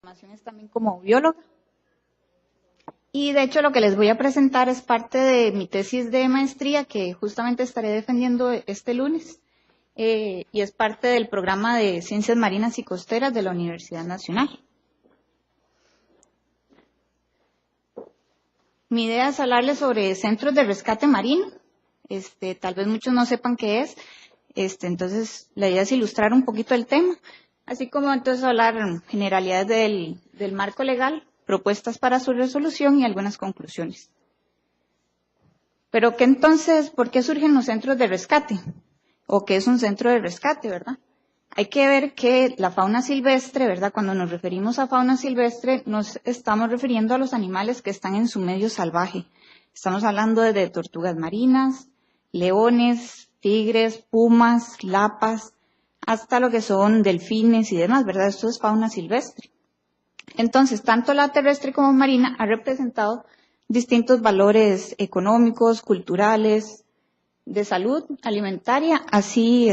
formación es también como bióloga. Y de hecho lo que les voy a presentar es parte de mi tesis de maestría que justamente estaré defendiendo este lunes. Y es parte del programa de Ciencias Marinas y Costeras de la Universidad Nacional. Mi idea es hablarles sobre centros de rescate marino. Tal vez muchos no sepan qué es. Entonces, la idea es ilustrar un poquito el tema, así como entonces hablar generalidades del marco legal, propuestas para su resolución y algunas conclusiones. Pero ¿qué entonces, por qué surgen los centros de rescate? ¿O qué es un centro de rescate, verdad? Hay que ver que la fauna silvestre, ¿verdad? Cuando nos referimos a fauna silvestre, nos estamos refiriendo a los animales que están en su medio salvaje. Estamos hablando de tortugas marinas, leones, tigres, pumas, lapas, hasta lo que son delfines y demás, ¿verdad? Esto es fauna silvestre. Entonces, tanto la terrestre como marina ha representado distintos valores económicos, culturales, de salud alimentaria, así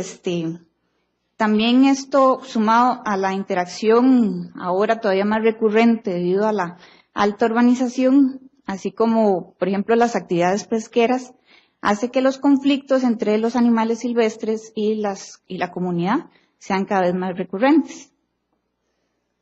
también esto sumado a la interacción ahora todavía más recurrente debido a la alta urbanización, así como, por ejemplo, las actividades pesqueras, hace que los conflictos entre los animales silvestres y la comunidad sean cada vez más recurrentes.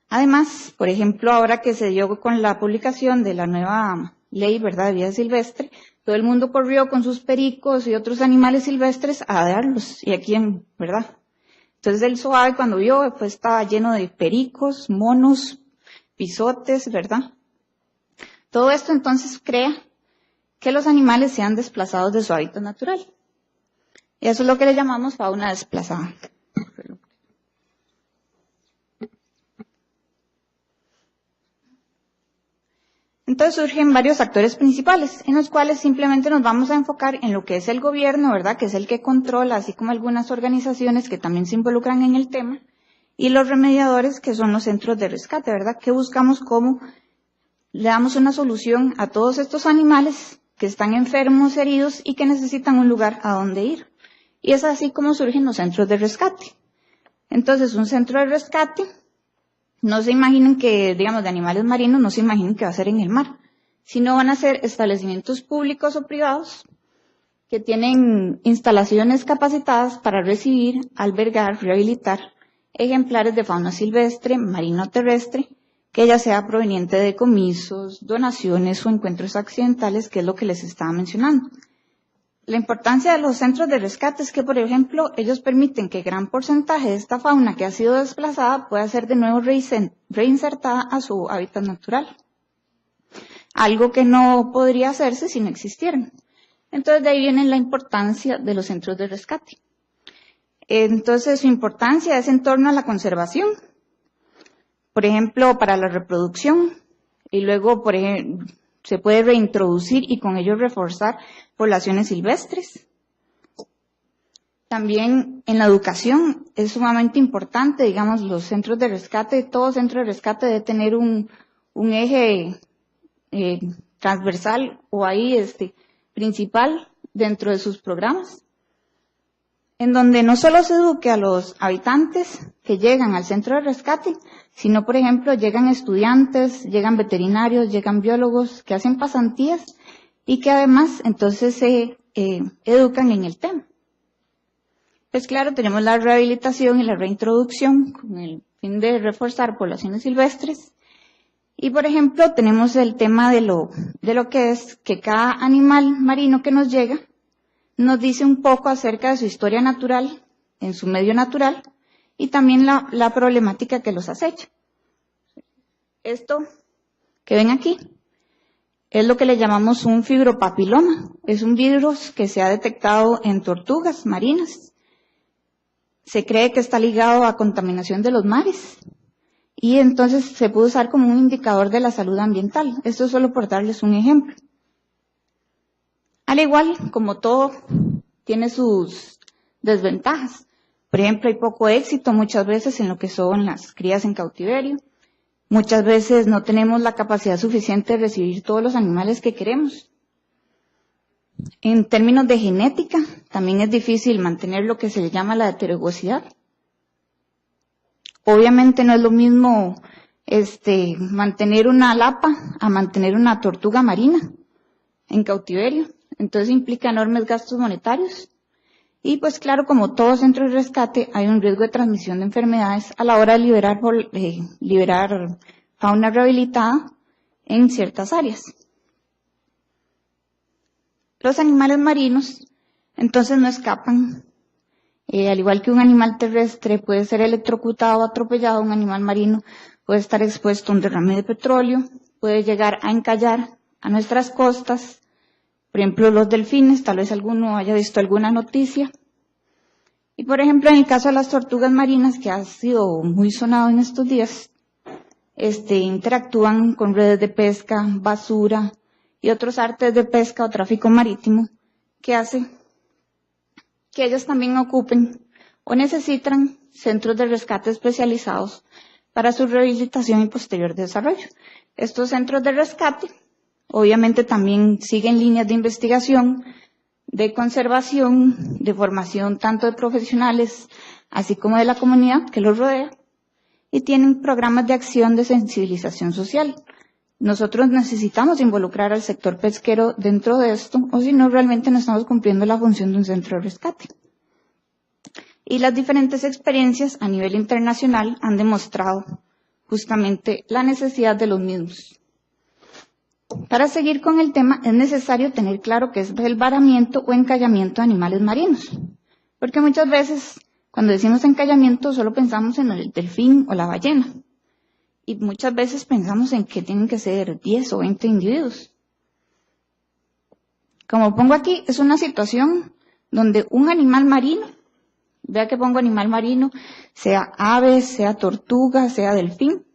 Además, por ejemplo, ahora que se dio con la publicación de la nueva ley, ¿verdad?, de vida silvestre, todo el mundo corrió con sus pericos y otros animales silvestres a darlos. ¿Y aquí, verdad? Entonces el SOAVE cuando vio, pues estaba lleno de pericos, monos, pisotes, ¿verdad? Todo esto entonces crea que los animales sean desplazados de su hábitat natural. Y eso es lo que le llamamos fauna desplazada. Entonces surgen varios actores principales, en los cuales simplemente nos vamos a enfocar en lo que es el gobierno, ¿verdad?, que es el que controla, así como algunas organizaciones que también se involucran en el tema, y los remediadores, que son los centros de rescate, ¿verdad?, que buscamos cómo le damos una solución a todos estos animales que están enfermos, heridos y que necesitan un lugar a donde ir. Y es así como surgen los centros de rescate. Entonces, un centro de rescate, no se imaginen que, digamos, de animales marinos, no se imaginen que va a ser en el mar, sino van a ser establecimientos públicos o privados que tienen instalaciones capacitadas para recibir, albergar, rehabilitar ejemplares de fauna silvestre, marino o terrestre, que ya sea proveniente de decomisos, donaciones o encuentros accidentales, que es lo que les estaba mencionando. La importancia de los centros de rescate es que, por ejemplo, ellos permiten que gran porcentaje de esta fauna que ha sido desplazada pueda ser de nuevo reinsertada a su hábitat natural. Algo que no podría hacerse si no existieran. Entonces, de ahí viene la importancia de los centros de rescate. Entonces, su importancia es en torno a la conservación. Por ejemplo, para la reproducción. Y luego, por ejemplo, se puede reintroducir y con ello reforzar poblaciones silvestres. También en la educación es sumamente importante, digamos, los centros de rescate, todo centro de rescate debe tener un eje transversal o ahí principal dentro de sus programas, en donde no solo se eduque a los habitantes que llegan al centro de rescate, sino, por ejemplo, llegan estudiantes, llegan veterinarios, llegan biólogos que hacen pasantías y que además entonces se educan en el tema. Pues claro, tenemos la rehabilitación y la reintroducción con el fin de reforzar poblaciones silvestres. Y, por ejemplo, tenemos el tema de lo que es que cada animal marino que nos llega nos dice un poco acerca de su historia natural, en su medio natural, y también la problemática que los acecha. Esto que ven aquí es lo que le llamamos un fibropapiloma. Es un virus que se ha detectado en tortugas marinas. Se cree que está ligado a contaminación de los mares y entonces se puede usar como un indicador de la salud ambiental. Esto es solo por darles un ejemplo. Al igual, como todo, tiene sus desventajas. Por ejemplo, hay poco éxito muchas veces en lo que son las crías en cautiverio. Muchas veces no tenemos la capacidad suficiente de recibir todos los animales que queremos. En términos de genética, también es difícil mantener lo que se le llama la heterogosidad. Obviamente no es lo mismo mantener una lapa a mantener una tortuga marina en cautiverio. Entonces implica enormes gastos monetarios. Y pues claro, como todo centro de rescate, hay un riesgo de transmisión de enfermedades a la hora de liberar fauna rehabilitada en ciertas áreas. Los animales marinos, entonces, no escapan. Al igual que un animal terrestre puede ser electrocutado o atropellado, un animal marino puede estar expuesto a un derrame de petróleo, puede llegar a encallar a nuestras costas. Por ejemplo, los delfines, tal vez alguno haya visto alguna noticia. Y por ejemplo, en el caso de las tortugas marinas, que ha sido muy sonado en estos días, interactúan con redes de pesca, basura y otros artes de pesca o tráfico marítimo que hace que ellas también ocupen o necesitan centros de rescate especializados para su rehabilitación y posterior desarrollo. Estos centros de rescate obviamente también siguen líneas de investigación, de conservación, de formación tanto de profesionales así como de la comunidad que los rodea, y tienen programas de acción de sensibilización social. Nosotros necesitamos involucrar al sector pesquero dentro de esto, o si no, realmente no estamos cumpliendo la función de un centro de rescate. Y las diferentes experiencias a nivel internacional han demostrado justamente la necesidad de los mismos. Para seguir con el tema, es necesario tener claro qué es el varamiento o encallamiento de animales marinos, porque muchas veces, cuando decimos encallamiento, solo pensamos en el delfín o la ballena. Y muchas veces pensamos en que tienen que ser 10 o 20 individuos. Como pongo aquí, es una situación donde un animal marino, vea que pongo animal marino, sea ave, sea tortuga, sea delfín,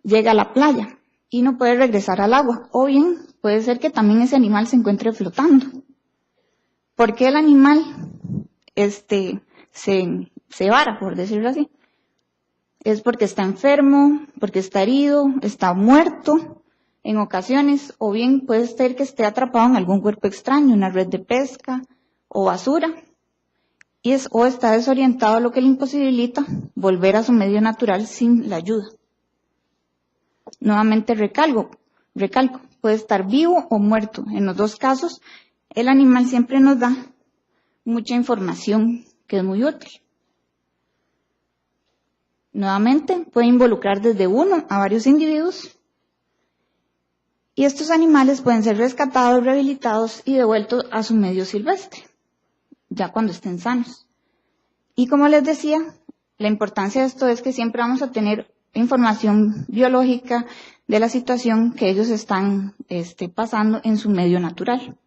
llega a la playa y no puede regresar al agua. O bien, puede ser que también ese animal se encuentre flotando. ¿Por qué el animal se vara, por decirlo así? Es porque está enfermo, porque está herido, está muerto en ocasiones, o bien puede ser que esté atrapado en algún cuerpo extraño, una red de pesca o basura, o está desorientado, lo que le imposibilita volver a su medio natural sin la ayuda. Nuevamente recalco, puede estar vivo o muerto. En los dos casos, el animal siempre nos da mucha información que es muy útil. Nuevamente, puede involucrar desde uno a varios individuos, y estos animales pueden ser rescatados, rehabilitados y devueltos a su medio silvestre, ya cuando estén sanos. Y como les decía, la importancia de esto es que siempre vamos a tener información biológica de la situación que ellos están pasando en su medio natural.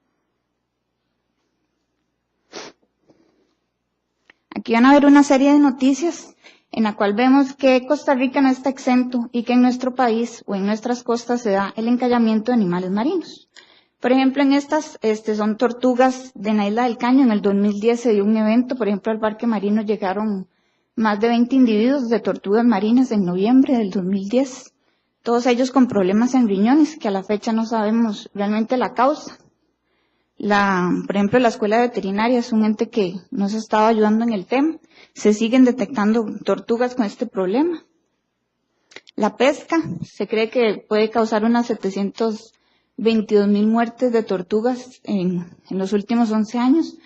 Aquí van a ver una serie de noticias en la cual vemos que Costa Rica no está exento y que en nuestro país o en nuestras costas se da el encallamiento de animales marinos. Por ejemplo, en estas son tortugas de la isla del Caño. En el 2010 se dio un evento, por ejemplo, al parque marino llegaron más de 20 individuos de tortugas marinas en noviembre del 2010. Todos ellos con problemas en riñones, que a la fecha no sabemos realmente la causa. Por ejemplo, la escuela veterinaria es un ente que nos ha estado ayudando en el tema. Se siguen detectando tortugas con este problema. La pesca, se cree que puede causar unas 722,000 muertes de tortugas en los últimos 11 años.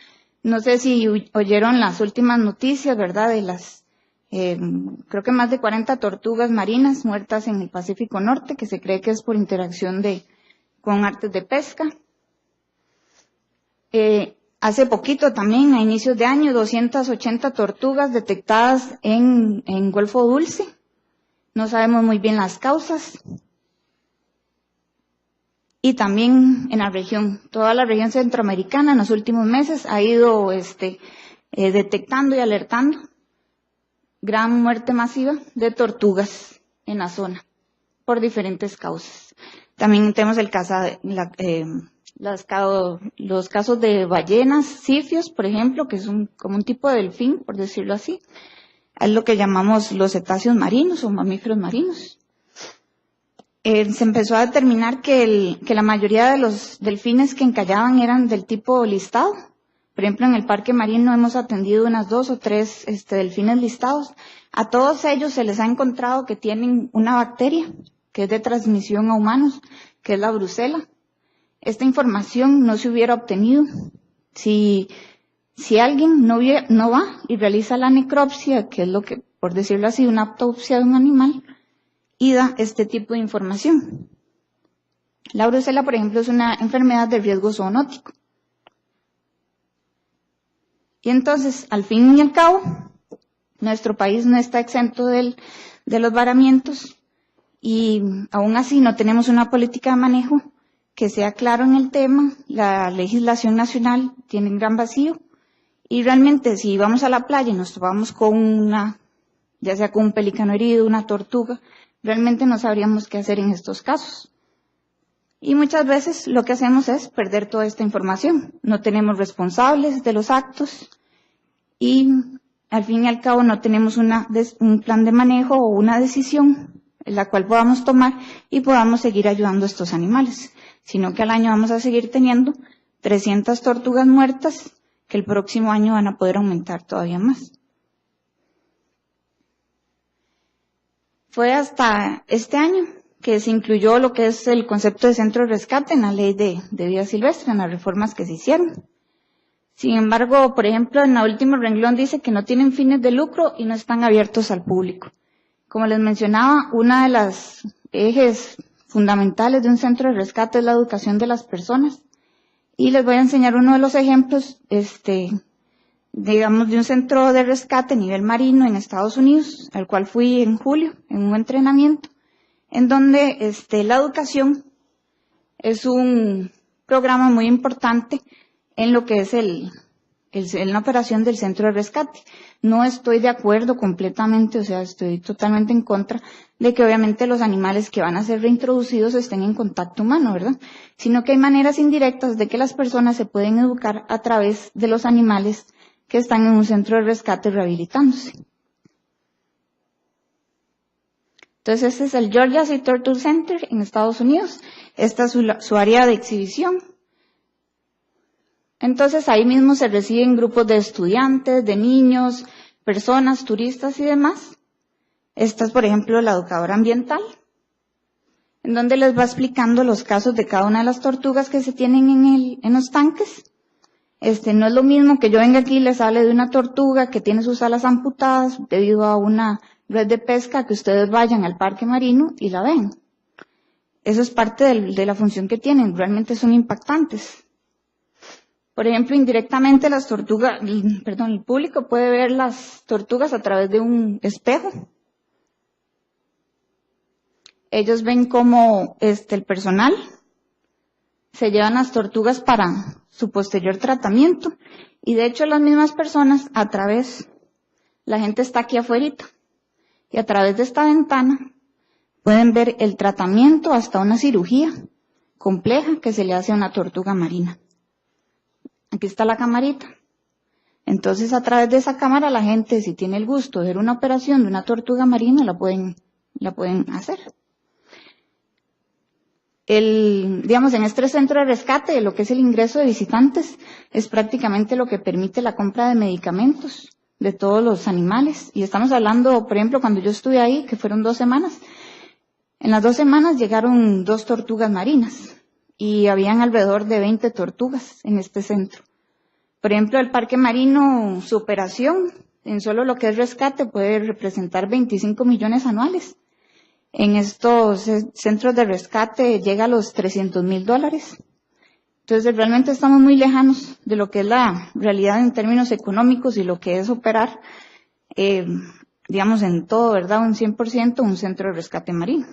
No sé si oyeron las últimas noticias, ¿verdad? De las, creo que más de 40 tortugas marinas muertas en el Pacífico Norte, que se cree que es por interacción con artes de pesca. Hace poquito también, a inicios de año, 280 tortugas detectadas en Golfo Dulce. No sabemos muy bien las causas. Y también en la región, toda la región centroamericana en los últimos meses ha ido detectando y alertando gran muerte masiva de tortugas en la zona por diferentes causas. También tenemos el caso los casos de ballenas, sifios, por ejemplo, que es como un tipo de delfín, por decirlo así. Es lo que llamamos los cetáceos marinos o mamíferos marinos. Se empezó a determinar que la mayoría de los delfines que encallaban eran del tipo listado. Por ejemplo, en el parque marino hemos atendido unas 2 o 3 delfines listados, A todos ellos se les ha encontrado que tienen una bacteria que es de transmisión a humanos, que es la brucela. Esta información no se hubiera obtenido si alguien no va y realiza la necropsia, que es lo que, por decirlo así, una autopsia de un animal, y da este tipo de información. La brucela, por ejemplo, es una enfermedad de riesgo zoonótico. Y entonces, al fin y al cabo, nuestro país no está exento de los varamientos y aún así no tenemos una política de manejo que sea claro en el tema. La legislación nacional tiene un gran vacío y realmente si vamos a la playa y nos topamos con ya sea con un pelícano herido, una tortuga, realmente no sabríamos qué hacer en estos casos. Y muchas veces lo que hacemos es perder toda esta información. No tenemos responsables de los actos y al fin y al cabo no tenemos un plan de manejo o una decisión en la cual podamos tomar y podamos seguir ayudando a estos animales, sino que al año vamos a seguir teniendo 300 tortugas muertas que el próximo año van a poder aumentar todavía más. Fue hasta este año que se incluyó lo que es el concepto de centro de rescate en la ley de vida silvestre, en las reformas que se hicieron. Sin embargo, por ejemplo, en el último renglón dice que no tienen fines de lucro y no están abiertos al público. Como les mencionaba, una de las ejes fundamentales de un centro de rescate es la educación de las personas. Y les voy a enseñar uno de los ejemplos, digamos, de un centro de rescate a nivel marino en Estados Unidos, al cual fui en julio, en un entrenamiento, en donde la educación es un programa muy importante en lo que es la operación del centro de rescate. No estoy de acuerdo completamente, o sea, estoy totalmente en contra de que obviamente los animales que van a ser reintroducidos estén en contacto humano, ¿verdad? Sino que hay maneras indirectas de que las personas se pueden educar a través de los animales que están en un centro de rescate rehabilitándose. Entonces, este es el Georgia Sea Turtle Center en Estados Unidos. Esta es su área de exhibición. Entonces, ahí mismo se reciben grupos de estudiantes, de niños, personas, turistas y demás. Esta es, por ejemplo, la educadora ambiental, en donde les va explicando los casos de cada una de las tortugas que se tienen en los tanques. No es lo mismo que yo venga aquí y les hable de una tortuga que tiene sus alas amputadas debido a una red de pesca, que ustedes vayan al parque marino y la ven. Eso es parte de la función que tienen, realmente son impactantes. Por ejemplo, indirectamente el público puede ver las tortugas a través de un espejo. Ellos ven cómo el personal se llevan las tortugas para su posterior tratamiento. Y de hecho las mismas personas la gente está aquí afuerita. Y a través de esta ventana pueden ver el tratamiento hasta una cirugía compleja que se le hace a una tortuga marina. Aquí está la camarita. Entonces, a través de esa cámara, la gente, si tiene el gusto de ver una operación de una tortuga marina, la pueden hacer. En este centro de rescate, lo que es el ingreso de visitantes, es prácticamente lo que permite la compra de medicamentos de todos los animales. Y estamos hablando, por ejemplo, cuando yo estuve ahí, que fueron 2 semanas, en las 2 semanas llegaron 2 tortugas marinas y habían alrededor de 20 tortugas en este centro. Por ejemplo, el parque marino, su operación, en solo lo que es rescate, puede representar 25 millones anuales. En estos centros de rescate llega a los $300,000. Entonces, realmente estamos muy lejanos de lo que es la realidad en términos económicos y lo que es operar, en todo, ¿verdad? Un 100% un centro de rescate marino.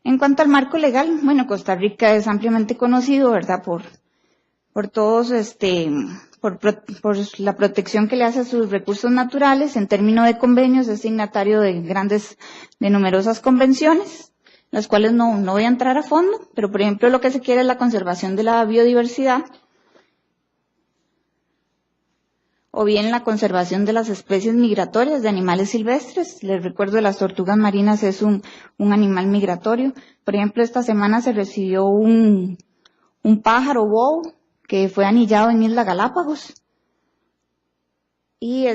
En cuanto al marco legal, Costa Rica es ampliamente conocido, ¿verdad? Por todos, por la protección que le hace a sus recursos naturales. En términos de convenios, es signatario de numerosas convenciones, las cuales no voy a entrar a fondo, pero por ejemplo lo que se quiere es la conservación de la biodiversidad, o bien la conservación de las especies migratorias de animales silvestres. Les recuerdo, las tortugas marinas es un animal migratorio. Por ejemplo, esta semana se recibió un pájaro bow que fue anillado en Isla Galápagos. y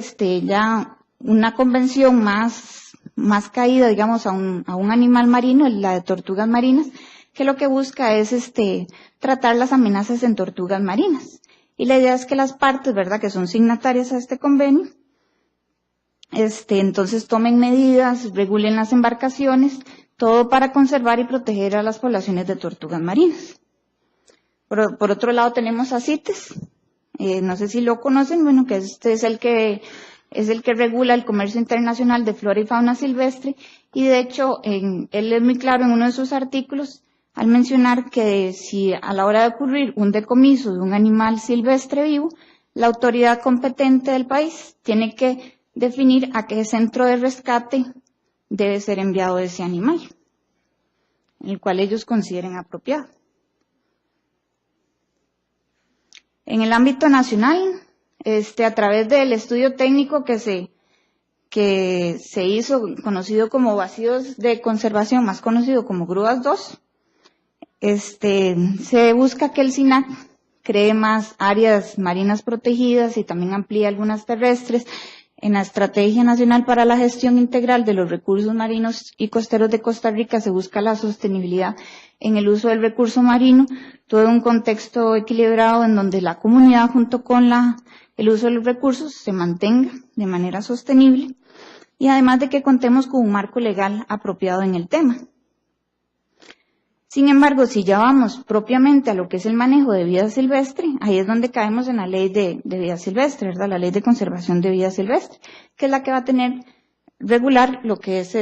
ya una convención más caída, digamos, a un animal marino, la de tortugas marinas, que lo que busca es tratar las amenazas en tortugas marinas. Y la idea es que las partes, ¿verdad?, que son signatarias a este convenio, entonces tomen medidas, regulen las embarcaciones, todo para conservar y proteger a las poblaciones de tortugas marinas. Por otro lado tenemos a CITES, no sé si lo conocen, bueno, que es el que regula el comercio internacional de flora y fauna silvestre, y de hecho, él es muy claro en uno de sus artículos, al mencionar que si a la hora de ocurrir un decomiso de un animal silvestre vivo, la autoridad competente del país tiene que definir a qué centro de rescate debe ser enviado ese animal, el cual ellos consideren apropiado. En el ámbito nacional, a través del estudio técnico que se hizo, conocido como vacíos de conservación, más conocido como Grúas 2, se busca que el SINAC cree más áreas marinas protegidas y también amplíe algunas terrestres. En la Estrategia Nacional para la Gestión Integral de los Recursos Marinos y Costeros de Costa Rica se busca la sostenibilidad en el uso del recurso marino, todo un contexto equilibrado en donde la comunidad junto con el uso de los recursos se mantenga de manera sostenible y además de que contemos con un marco legal apropiado en el tema. Sin embargo, si ya vamos propiamente a lo que es el manejo de vida silvestre, ahí es donde caemos en la ley de vida silvestre, ¿verdad? La ley de conservación de vida silvestre, que es la que va a regular lo que es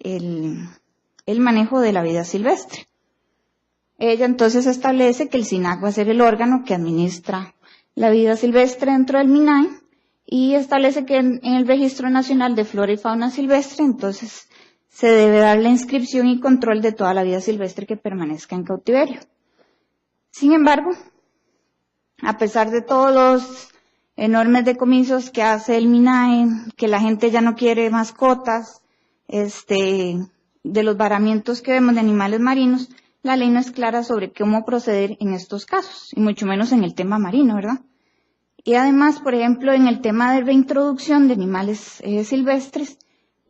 el manejo de la vida silvestre. Ella entonces establece que el SINAC va a ser el órgano que administra la vida silvestre dentro del MINAE y establece que en el Registro Nacional de Flora y Fauna Silvestre, entonces, se debe dar la inscripción y control de toda la vida silvestre que permanezca en cautiverio. Sin embargo, a pesar de todos los enormes decomisos que hace el MINAE, que la gente ya no quiere mascotas, de los varamientos que vemos de animales marinos, la ley no es clara sobre cómo proceder en estos casos, y mucho menos en el tema marino, ¿verdad? Y además, por ejemplo, en el tema de reintroducción de animales silvestres,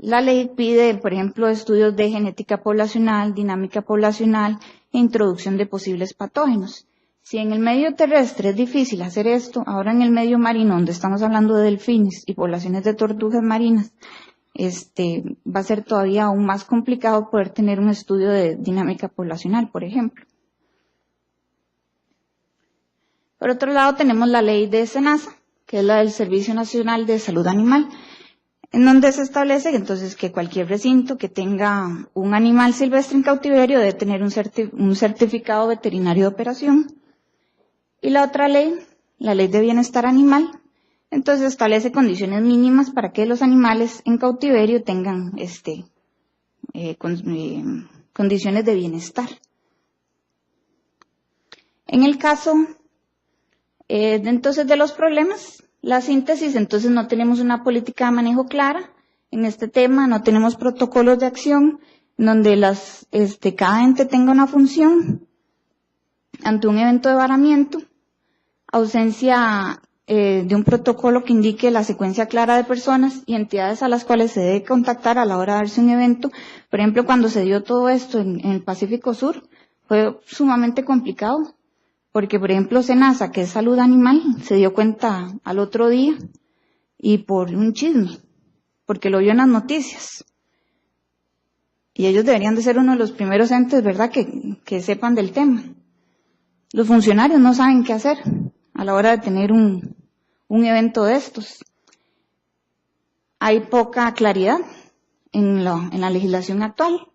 la ley pide, por ejemplo, estudios de genética poblacional, dinámica poblacional e introducción de posibles patógenos. Si en el medio terrestre es difícil hacer esto, ahora en el medio marino, donde estamos hablando de delfines y poblaciones de tortugas marinas, va a ser todavía aún más complicado poder tener un estudio de dinámica poblacional, por ejemplo. Por otro lado, tenemos la ley de SENASA, que es la del Servicio Nacional de Salud Animal, en donde se establece entonces que cualquier recinto que tenga un animal silvestre en cautiverio debe tener un certificado veterinario de operación. Y la otra ley, la Ley de Bienestar Animal, entonces establece condiciones mínimas para que los animales en cautiverio tengan condiciones de bienestar. En el caso entonces de los problemas, la síntesis, entonces no tenemos una política de manejo clara en este tema, no tenemos protocolos de acción donde cada ente tenga una función ante un evento de varamiento, ausencia de un protocolo que indique la secuencia clara de personas y entidades a las cuales se debe contactar a la hora de darse un evento. Por ejemplo, cuando se dio todo esto en el Pacífico Sur, fue sumamente complicado. Porque, por ejemplo, SENASA, que es salud animal, se dio cuenta al otro día y por un chisme, porque lo vio en las noticias. Y ellos deberían de ser uno de los primeros entes, ¿verdad?, que sepan del tema. Los funcionarios no saben qué hacer a la hora de tener un evento de estos. Hay poca claridad en la legislación actual.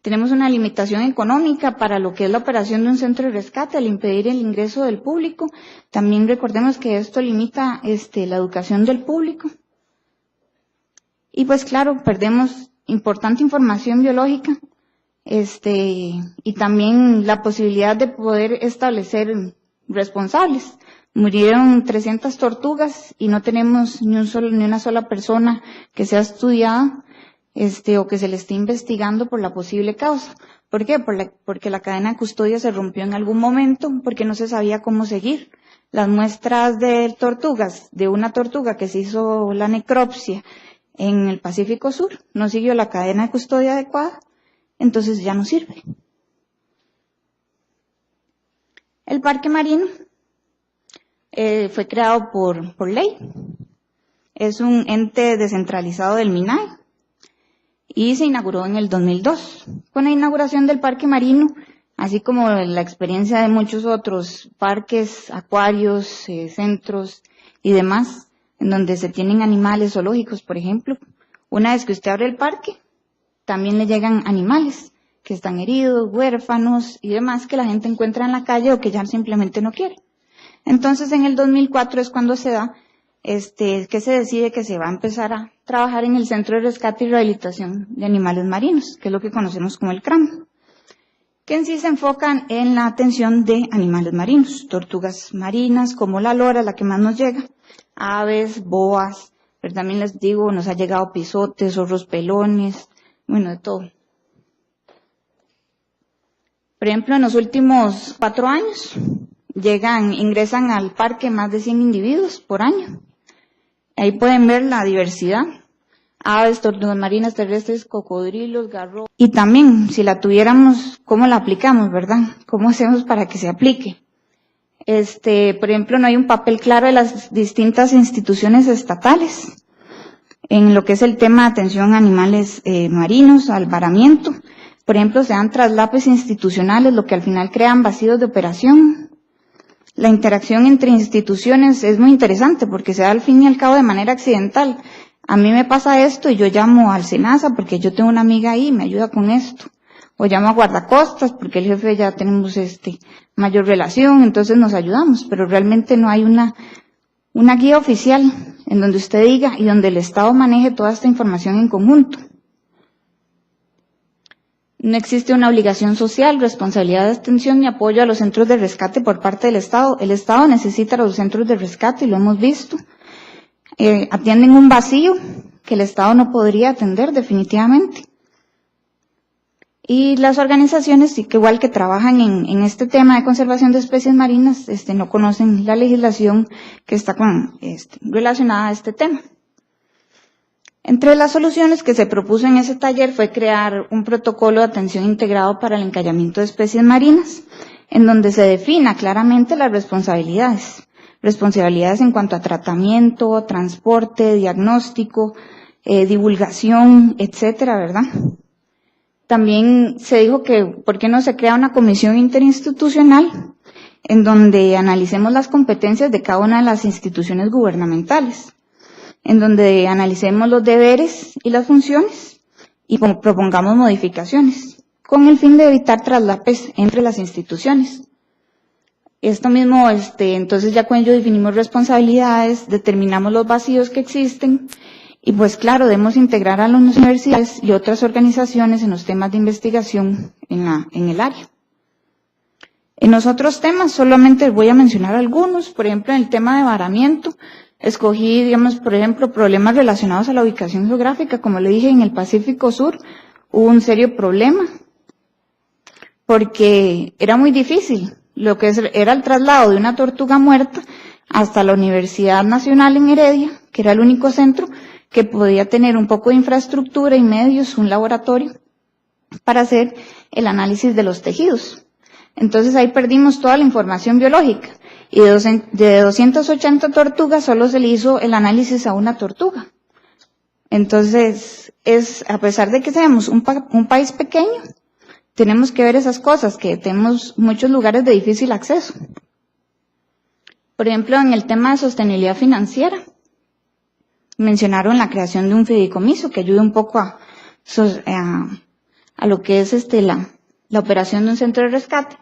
Tenemos una limitación económica para lo que es la operación de un centro de rescate al impedir el ingreso del público. También recordemos que esto limita la educación del público. Y pues claro, perdemos importante información biológica y también la posibilidad de poder establecer responsables. Murieron 300 tortugas y no tenemos ni una sola persona que sea estudiada o que se le esté investigando por la posible causa. ¿Por qué? Porque la cadena de custodia se rompió en algún momento, porque no se sabía cómo seguir Las muestras de tortugas, de una tortuga que se hizo la necropsia en el Pacífico Sur, no siguió la cadena de custodia adecuada, entonces ya no sirve. El parque marino fue creado por ley. Es un ente descentralizado del MINAE y se inauguró en el 2002. Con la inauguración del parque marino, así como la experiencia de muchos otros parques, acuarios, centros y demás, en donde se tienen animales zoológicos, por ejemplo, una vez que usted abre el parque, también le llegan animales que están heridos, huérfanos y demás que la gente encuentra en la calle o que ya simplemente no quiere. Entonces, en el 2004 es cuando se da, que se decide que se va a empezar a trabajar en el Centro de Rescate y Rehabilitación de Animales Marinos, que es lo que conocemos como el CRAM, que en sí se enfocan en la atención de animales marinos, tortugas marinas como la lora, la que más nos llega, aves, boas, pero también les digo, nos ha llegado pisotes, zorros pelones, bueno, de todo. Por ejemplo, en los últimos 4 años, ingresan al parque más de 100 individuos por año. Ahí pueden ver la diversidad, aves, tortugas marinas, terrestres, cocodrilos, garrobo. Y también, si la tuviéramos, ¿cómo la aplicamos, verdad? ¿Cómo hacemos para que se aplique? Por ejemplo, no hay un papel claro de las distintas instituciones estatales en lo que es el tema de atención a animales marinos, al varamiento. Por ejemplo, se dan traslapes institucionales, lo que al final crean vacíos de operación. La interacción entre instituciones es muy interesante porque se da al fin y al cabo de manera accidental. A mí me pasa esto y yo llamo al SENASA porque yo tengo una amiga ahí y me ayuda con esto. O llamo a guardacostas porque el jefe ya tenemos mayor relación, entonces nos ayudamos. Pero realmente no hay una guía oficial en donde usted diga y donde el Estado maneje toda esta información en conjunto. No existe una obligación social, responsabilidad de atención ni apoyo a los centros de rescate por parte del Estado. El Estado necesita los centros de rescate y lo hemos visto. Atienden un vacío que el Estado no podría atender definitivamente. Y las organizaciones, que igual que trabajan en este tema de conservación de especies marinas, no conocen la legislación que está relacionada a este tema. Entre las soluciones que se propuso en ese taller fue crear un protocolo de atención integrado para el encallamiento de especies marinas, en donde se defina claramente las responsabilidades. Responsabilidades en cuanto a tratamiento, transporte, diagnóstico, divulgación, etcétera, ¿verdad? También se dijo que, ¿por qué no se crea una comisión interinstitucional en donde analicemos las competencias de cada una de las instituciones gubernamentales? En donde analicemos los deberes y las funciones y propongamos modificaciones, con el fin de evitar traslapes entre las instituciones. Esto mismo, entonces ya cuando definimos responsabilidades, determinamos los vacíos que existen, y pues claro, debemos integrar a las universidades y otras organizaciones en los temas de investigación en el área. En los otros temas solamente voy a mencionar algunos, por ejemplo, en el tema de varamiento, escogí, por ejemplo, problemas relacionados a la ubicación geográfica. Como le dije, en el Pacífico Sur hubo un serio problema, porque era muy difícil lo que era el traslado de una tortuga muerta hasta la Universidad Nacional en Heredia, que era el único centro que podía tener un poco de infraestructura y medios, un laboratorio, para hacer el análisis de los tejidos. Entonces ahí perdimos toda la información biológica. Y de 280 tortugas solo se le hizo el análisis a una tortuga. Entonces, a pesar de que seamos un país pequeño, tenemos que ver esas cosas, que tenemos muchos lugares de difícil acceso. Por ejemplo, en el tema de sostenibilidad financiera, mencionaron la creación de un fideicomiso que ayude un poco a lo que es la operación de un centro de rescate.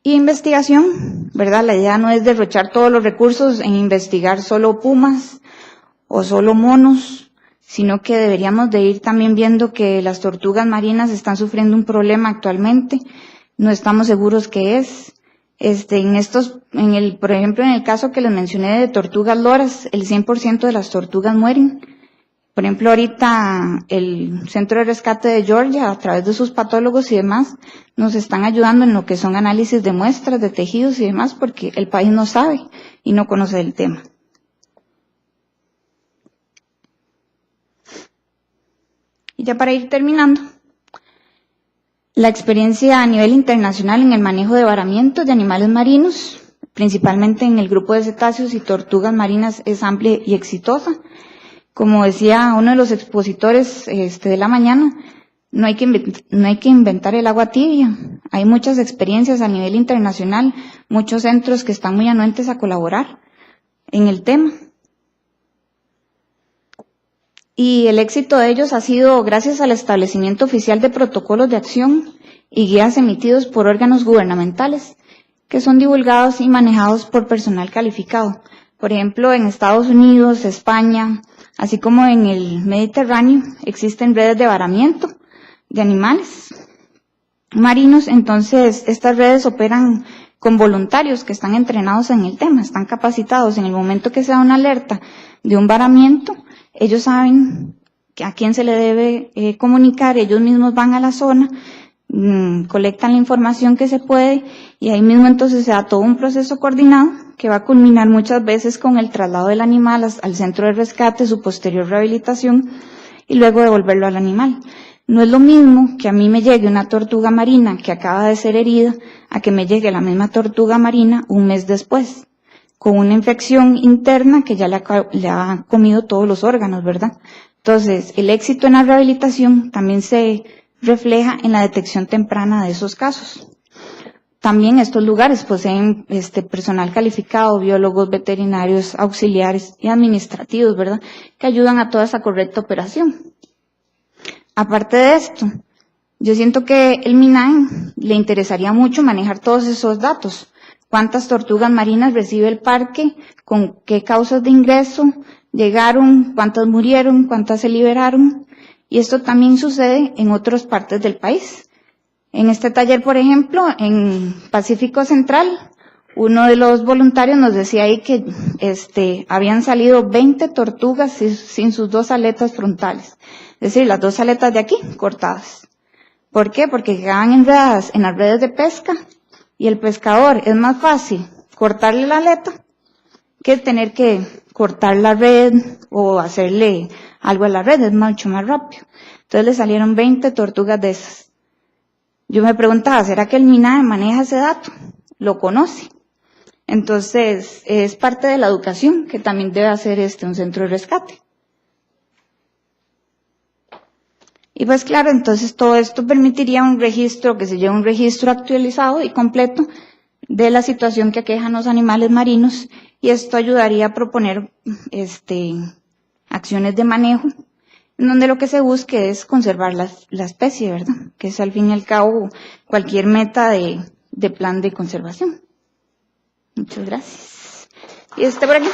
Y investigación, ¿verdad? La idea no es derrochar todos los recursos en investigar solo pumas o solo monos, sino que deberíamos de ir también viendo que las tortugas marinas están sufriendo un problema actualmente, no estamos seguros qué es. Por ejemplo, en el caso que les mencioné de tortugas loras, el 100% de las tortugas mueren, Por ejemplo, ahorita el Centro de Rescate de Georgia, a través de sus patólogos y demás, nos están ayudando en lo que son análisis de muestras, de tejidos y demás, porque el país no sabe y no conoce el tema. Y ya para ir terminando, la experiencia a nivel internacional en el manejo de varamientos de animales marinos, principalmente en el grupo de cetáceos y tortugas marinas, es amplia y exitosa. Como decía uno de los expositores de la mañana, no hay que inventar el agua tibia. Hay muchas experiencias a nivel internacional, muchos centros que están muy anuentes a colaborar en el tema. Y el éxito de ellos ha sido gracias al establecimiento oficial de protocolos de acción y guías emitidos por órganos gubernamentales, que son divulgados y manejados por personal calificado. Por ejemplo, en Estados Unidos, España, así como en el Mediterráneo, existen redes de varamiento de animales marinos. Entonces, estas redes operan con voluntarios que están entrenados en el tema, están capacitados. En el momento que se da una alerta de un varamiento, ellos saben a quién se le debe comunicar, ellos mismos van a la zona, colectan la información que se puede y ahí mismo entonces se da todo un proceso coordinado que va a culminar muchas veces con el traslado del animal al centro de rescate, su posterior rehabilitación y luego devolverlo al animal. No es lo mismo que a mí me llegue una tortuga marina que acaba de ser herida a que me llegue la misma tortuga marina un mes después, con una infección interna que ya le ha comido todos los órganos, ¿verdad? Entonces, el éxito en la rehabilitación también se refleja en la detección temprana de esos casos. También estos lugares poseen personal calificado, biólogos, veterinarios, auxiliares y administrativos, ¿verdad?, que ayudan a toda esa correcta operación. Aparte de esto, yo siento que el MINAE le interesaría mucho manejar todos esos datos. ¿Cuántas tortugas marinas recibe el parque? ¿Con qué causas de ingreso llegaron? ¿Cuántas murieron? ¿Cuántas se liberaron? Y esto también sucede en otras partes del país. En este taller, por ejemplo, en Pacífico Central, uno de los voluntarios nos decía ahí que habían salido 20 tortugas sin sus 2 aletas frontales. Es decir, las 2 aletas de aquí cortadas. ¿Por qué? Porque quedaban enredadas en las redes de pesca y el pescador es más fácil cortarle la aleta que tener que cortar la red o hacerle algo a la red, es mucho más rápido. Entonces le salieron 20 tortugas de esas. Yo me preguntaba, ¿será que el MINAE maneja ese dato? ¿Lo conoce? Entonces, es parte de la educación que también debe hacer un centro de rescate. Y pues claro, entonces todo esto permitiría un registro, que se lleve un registro actualizado y completo de la situación que aquejan los animales marinos, y esto ayudaría a proponer acciones de manejo, en donde lo que se busque es conservar la especie, ¿verdad? Que es al fin y al cabo cualquier meta de plan de conservación. Muchas gracias. Y por aquí.